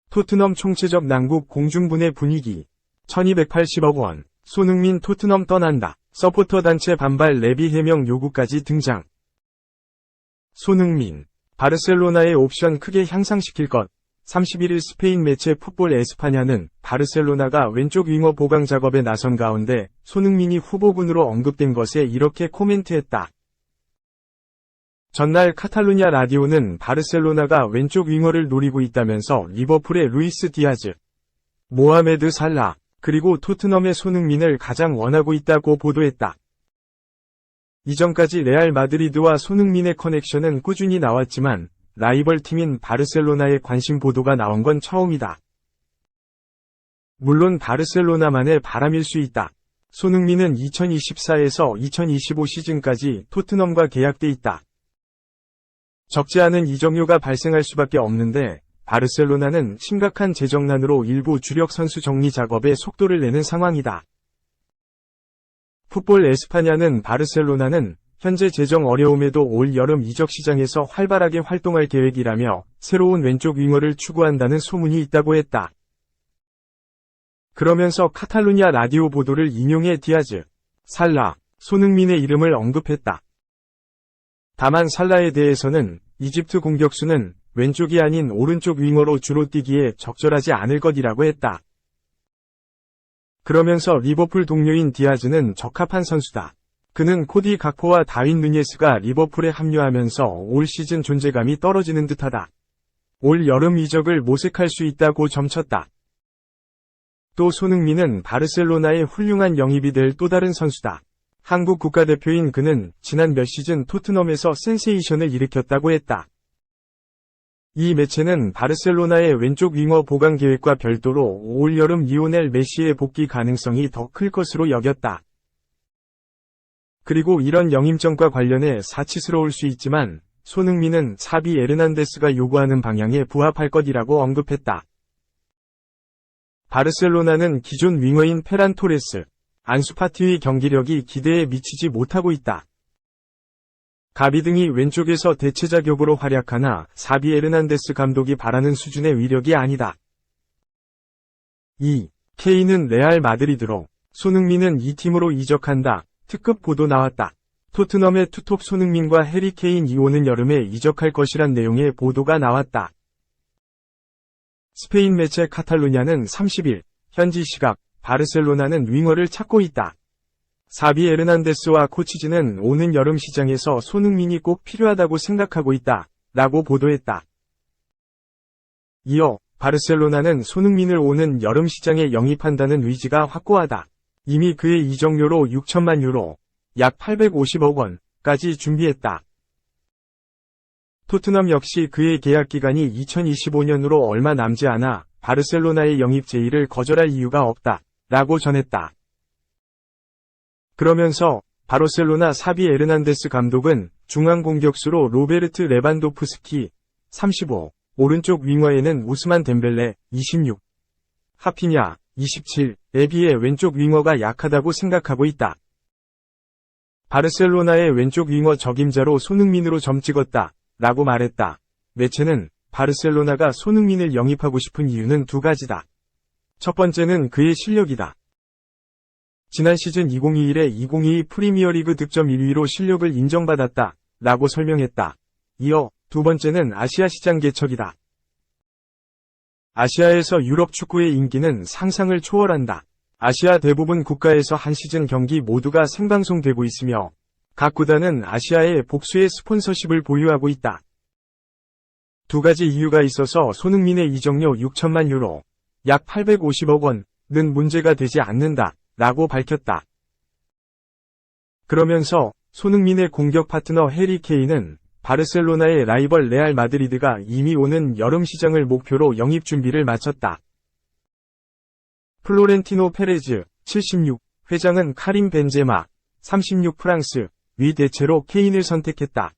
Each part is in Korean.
토트넘 총체적 난국 공중분해 분위기. 1280억 원. 손흥민 토트넘 떠난다. 서포터 단체 반발 레비 해명 요구까지 등장. 손흥민. 바르셀로나의 옵션 크게 향상시킬 것. 31일 스페인 매체 풋볼 에스파냐는 바르셀로나가 왼쪽 윙어 보강 작업에 나선 가운데 손흥민이 후보군으로 언급된 것에 이렇게 코멘트했다. 전날 카탈루냐 라디오는 바르셀로나가 왼쪽 윙어를 노리고 있다면서 리버풀의 루이스 디아즈, 모하메드 살라, 그리고 토트넘의 손흥민을 가장 원하고 있다고 보도했다. 이전까지 레알 마드리드와 손흥민의 커넥션은 꾸준히 나왔지만 라이벌 팀인 바르셀로나의 관심 보도가 나온 건 처음이다. 물론 바르셀로나만의 바람일 수 있다. 손흥민은 2024에서 2025 시즌까지 토트넘과 계약돼 있다. 적지 않은 이적료가 발생할 수밖에 없는데 바르셀로나는 심각한 재정난으로 일부 주력 선수 정리 작업에 속도를 내는 상황이다. 풋볼 에스파냐는 바르셀로나는 현재 재정 어려움에도 올 여름 이적 시장에서 활발하게 활동할 계획이라며 새로운 왼쪽 윙어를 추구한다는 소문이 있다고 했다. 그러면서 카탈루냐 라디오 보도를 인용해 디아즈, 살라, 손흥민의 이름을 언급했다. 다만 살라에 대해서는 이집트 공격수는 왼쪽이 아닌 오른쪽 윙어로 주로 뛰기에 적절하지 않을 것이라고 했다. 그러면서 리버풀 동료인 디아즈는 적합한 선수다. 그는 코디 각포와 다윈 누니에스가 리버풀에 합류하면서 올 시즌 존재감이 떨어지는 듯하다. 올 여름 이적을 모색할 수 있다고 점쳤다. 또 손흥민은 바르셀로나의 훌륭한 영입이 될 또 다른 선수다. 한국 국가대표인 그는 지난 몇 시즌 토트넘에서 센세이션을 일으켰다고 했다. 이 매체는 바르셀로나의 왼쪽 윙어 보강 계획과 별도로 올 여름 리오넬 메시의 복귀 가능성이 더 클 것으로 여겼다. 그리고 이런 영임점과 관련해 사치스러울 수 있지만 손흥민은 사비 에르난데스가 요구하는 방향에 부합할 것이라고 언급했다. 바르셀로나는 기존 윙어인 페란 토레스, 안수파티의 경기력이 기대에 미치지 못하고 있다. 가비 등이 왼쪽에서 대체 자격으로 활약하나 사비 에르난데스 감독이 바라는 수준의 위력이 아니다. 2. 케인은 레알 마드리드로, 손흥민은 이 팀으로 이적한다. 특급 보도 나왔다. 토트넘의 투톱 손흥민과 해리 케인이 오는 여름에 이적할 것이란 내용의 보도가 나왔다. 스페인 매체 카탈루냐는 30일, 현지 시각, 바르셀로나는 윙어를 찾고 있다. 사비 에르난데스와 코치즈는 오는 여름 시장에서 손흥민이 꼭 필요하다고 생각하고 있다. 라고 보도했다. 이어 바르셀로나는 손흥민을 오는 여름 시장에 영입한다는 의지가 확고하다. 이미 그의 이적료로 6천만 유로, 약 850억 원까지 준비했다. 토트넘 역시 그의 계약 기간이 2025년으로 얼마 남지 않아 바르셀로나의 영입 제의를 거절할 이유가 없다. 라고 전했다. 그러면서 바르셀로나 사비 에르난데스 감독은 중앙 공격수로 로베르트 레반도프스키 35, 오른쪽 윙어에는 우스만 덴벨레 26, 하피냐 27에 비해 왼쪽 윙어가 약하다고 생각하고 있다. 바르셀로나의 왼쪽 윙어 적임자로 손흥민으로 점 찍었다. 라고 말했다. 매체는 바르셀로나가 손흥민을 영입하고 싶은 이유는 두 가지다. 첫 번째는 그의 실력이다. 지난 시즌 2021-2022 프리미어리그 득점 1위로 실력을 인정받았다. 라고 설명했다. 이어 두 번째는 아시아 시장 개척이다. 아시아에서 유럽 축구의 인기는 상상을 초월한다. 아시아 대부분 국가에서 한 시즌 경기 모두가 생방송되고 있으며 각 구단은 아시아의 복수의 스폰서십을 보유하고 있다. 두 가지 이유가 있어서 손흥민의 이적료 6천만 유로, 약 850억 원은 문제가 되지 않는다. 라고 밝혔다. 그러면서 손흥민의 공격 파트너 해리 케인은 바르셀로나의 라이벌 레알 마드리드가 이미 오는 여름 시장을 목표로 영입 준비를 마쳤다. 플로렌티노 페레즈 76 회장은 카림 벤제마 36 프랑스 위 대체로 케인을 선택했다.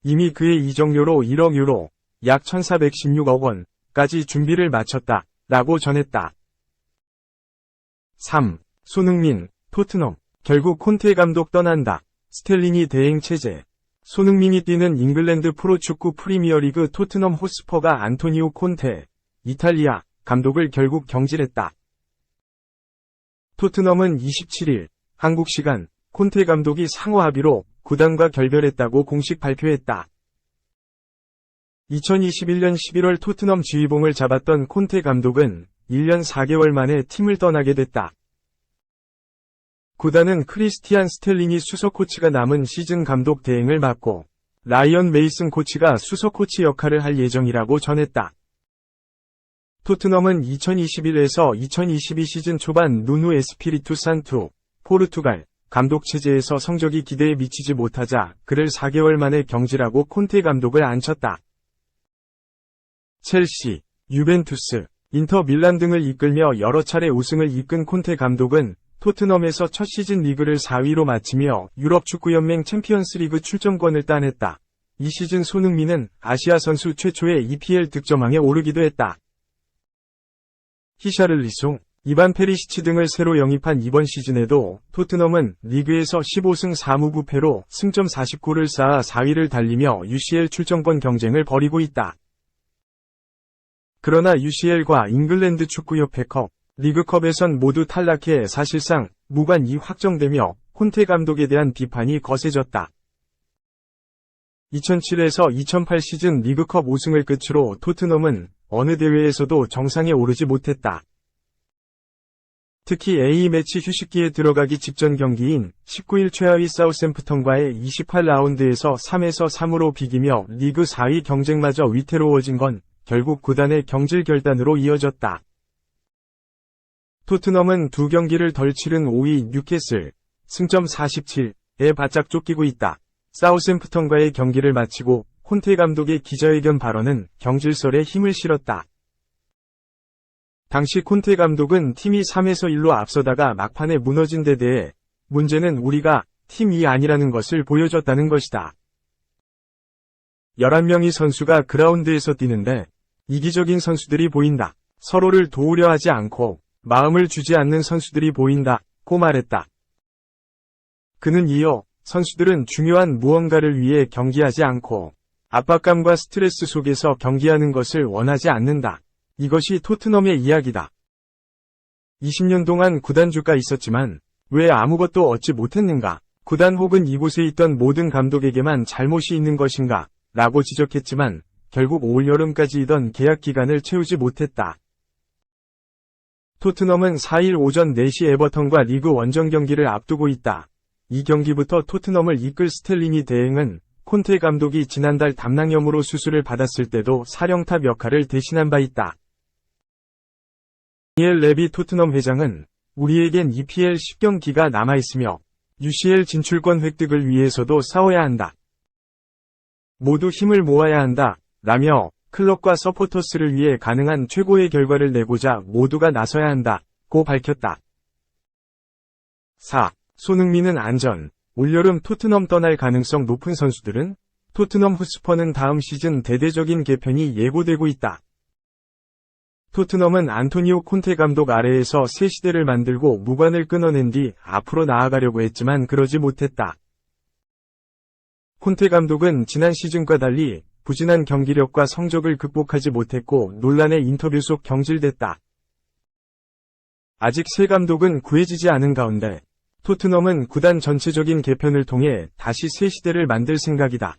이미 그의 이적료로 1억 유로, 약 1416억 원까지 준비를 마쳤다. 라고 전했다. 3. 손흥민, 토트넘, 결국 콘테 감독 떠난다. 스텔리니 대행 체제. 손흥민이 뛰는 잉글랜드 프로축구 프리미어리그 토트넘 호스퍼가 안토니오 콘테, 이탈리아, 감독을 결국 경질했다. 토트넘은 27일, 한국 시간, 콘테 감독이 상호 합의로 구단과 결별했다고 공식 발표했다. 2021년 11월 토트넘 지휘봉을 잡았던 콘테 감독은 1년 4개월 만에 팀을 떠나게 됐다. 구단은 크리스티안 스텔리니 수석 코치가 남은 시즌 감독 대행을 맡고 라이언 메이슨 코치가 수석 코치 역할을 할 예정이라고 전했다. 토트넘은 2021에서 2022 시즌 초반 누누 에스피리투 산투, 포르투갈, 감독 체제에서 성적이 기대에 미치지 못하자 그를 4개월 만에 경질하고 콘테 감독을 앉혔다. 첼시, 유벤투스, 인터 밀란 등을 이끌며 여러 차례 우승을 이끈 콘테 감독은 토트넘에서 첫 시즌 리그를 4위로 마치며 유럽축구연맹 챔피언스리그 출전권을 따냈다. 이 시즌 손흥민은 아시아 선수 최초의 EPL 득점왕에 오르기도 했다. 히샤를리송, 이반 페리시치 등을 새로 영입한 이번 시즌에도 토트넘은 리그에서 15승 4무부패로 승점 49를 쌓아 4위를 달리며 UCL 출전권 경쟁을 벌이고 있다. 그러나 UCL과 잉글랜드 축구협회컵, 리그컵에선 모두 탈락해 사실상 무관이 확정되며 콘테 감독에 대한 비판이 거세졌다. 2007에서 2008 시즌 리그컵 우승을 끝으로 토트넘은 어느 대회에서도 정상에 오르지 못했다. 특히 A매치 휴식기에 들어가기 직전 경기인 19일 최하위 사우샘프턴과의 28라운드에서 3에서 3으로 비기며 리그 4위 경쟁마저 위태로워진 건 결국 구단의 경질 결단으로 이어졌다. 토트넘은 2경기를 덜 치른 5위 뉴캐슬, 승점 47에 바짝 쫓기고 있다. 사우샘프턴과의 경기를 마치고 콘테 감독의 기자회견 발언은 경질설에 힘을 실었다. 당시 콘테 감독은 팀이 3에서 1로 앞서다가 막판에 무너진 데 대해 문제는 우리가 팀이 아니라는 것을 보여줬다는 것이다. 11명의 선수가 그라운드에서 뛰는데 이기적인 선수들이 보인다. 서로를 도우려 하지 않고 마음을 주지 않는 선수들이 보인다고 말했다. 그는 이어 선수들은 중요한 무언가를 위해 경기하지 않고 압박감과 스트레스 속에서 경기하는 것을 원하지 않는다. 이것이 토트넘의 이야기다. 20년 동안 구단주가 있었지만 왜 아무것도 얻지 못했는가? 구단 혹은 이곳에 있던 모든 감독에게만 잘못이 있는 것인가? 라고 지적했지만 결국 올 여름까지이던 계약 기간을 채우지 못했다. 토트넘은 4일 오전 4시 에버턴과 리그 원정 경기를 앞두고 있다. 이 경기부터 토트넘을 이끌 스텔리니 대행은 콘테 감독이 지난달 담낭염으로 수술을 받았을 때도 사령탑 역할을 대신한 바 있다. 다니엘 레비 토트넘 회장은 우리에겐 EPL 10경기가 남아있으며 UCL 진출권 획득을 위해서도 싸워야 한다. 모두 힘을 모아야 한다. 라며 클럽과 서포터스를 위해 가능한 최고의 결과를 내고자 모두가 나서야 한다고 밝혔다. 4. 손흥민은 안전. 올여름 토트넘 떠날 가능성 높은 선수들은 토트넘 호스퍼는 다음 시즌 대대적인 개편이 예고되고 있다. 토트넘은 안토니오 콘테 감독 아래에서 새 시대를 만들고 무관을 끊어낸 뒤 앞으로 나아가려고 했지만 그러지 못했다. 콘테 감독은 지난 시즌과 달리 부진한 경기력과 성적을 극복하지 못했고 논란의 인터뷰 속 경질됐다. 아직 새 감독은 구해지지 않은 가운데 토트넘은 구단 전체적인 개편을 통해 다시 새 시대를 만들 생각이다.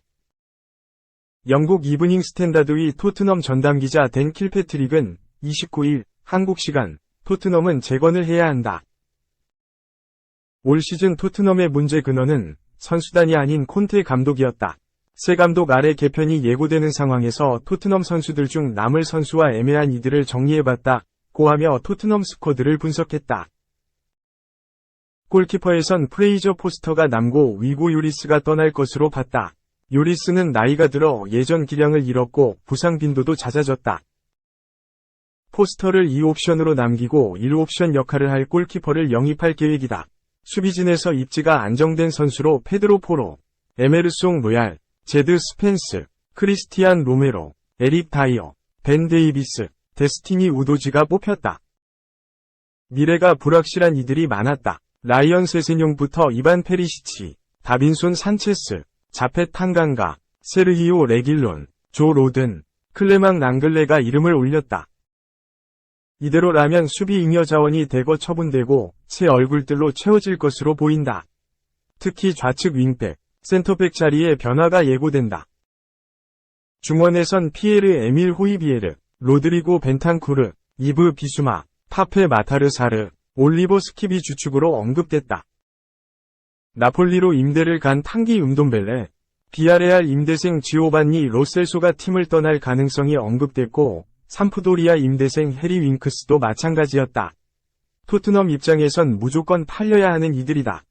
영국 이브닝 스탠다드의 토트넘 전담기자 댄 킬패트릭은 29일 한국 시간 토트넘은 재건을 해야 한다. 올 시즌 토트넘의 문제 근원은 선수단이 아닌 콘테 감독이었다. 새 감독 아래 개편이 예고되는 상황에서 토트넘 선수들 중 남을 선수와 애매한 이들을 정리해봤다고 하며 토트넘 스쿼드를 분석했다. 골키퍼에선 프레이저 포스터가 남고 위고 요리스가 떠날 것으로 봤다. 요리스는 나이가 들어 예전 기량을 잃었고 부상 빈도도 잦아졌다. 포스터를 2옵션으로 남기고 1옵션 역할을 할 골키퍼를 영입할 계획이다. 수비진에서 입지가 안정된 선수로 페드로 포로, 에메르송 로얄, 제드 스펜스, 크리스티안 로메로, 에릭 다이어, 벤 데이비스, 데스티니 우도지가 뽑혔다. 미래가 불확실한 이들이 많았다. 라이언 세세뇽부터 이반 페리시치, 다빈손 산체스, 자펫 탄강가, 세르히오 레길론, 조 로든, 클레망 랑글레가 이름을 올렸다. 이대로라면 수비 잉여 자원이 대거 처분되고 새 얼굴들로 채워질 것으로 보인다. 특히 좌측 윙백, 센터백 자리에 변화가 예고된다. 중원에선 피에르 에밀 호이비에르, 로드리고 벤탄쿠르, 이브 비수마, 파페 마타르사르, 올리버 스키비 주축으로 언급됐다. 나폴리로 임대를 간 탕기 운돔벨레, 비아레알 임대생 지오반니 로셀소가 팀을 떠날 가능성이 언급됐고 삼프도리아 임대생 해리 윙크스도 마찬가지였다. 토트넘 입장에선 무조건 팔려야 하는 이들이다.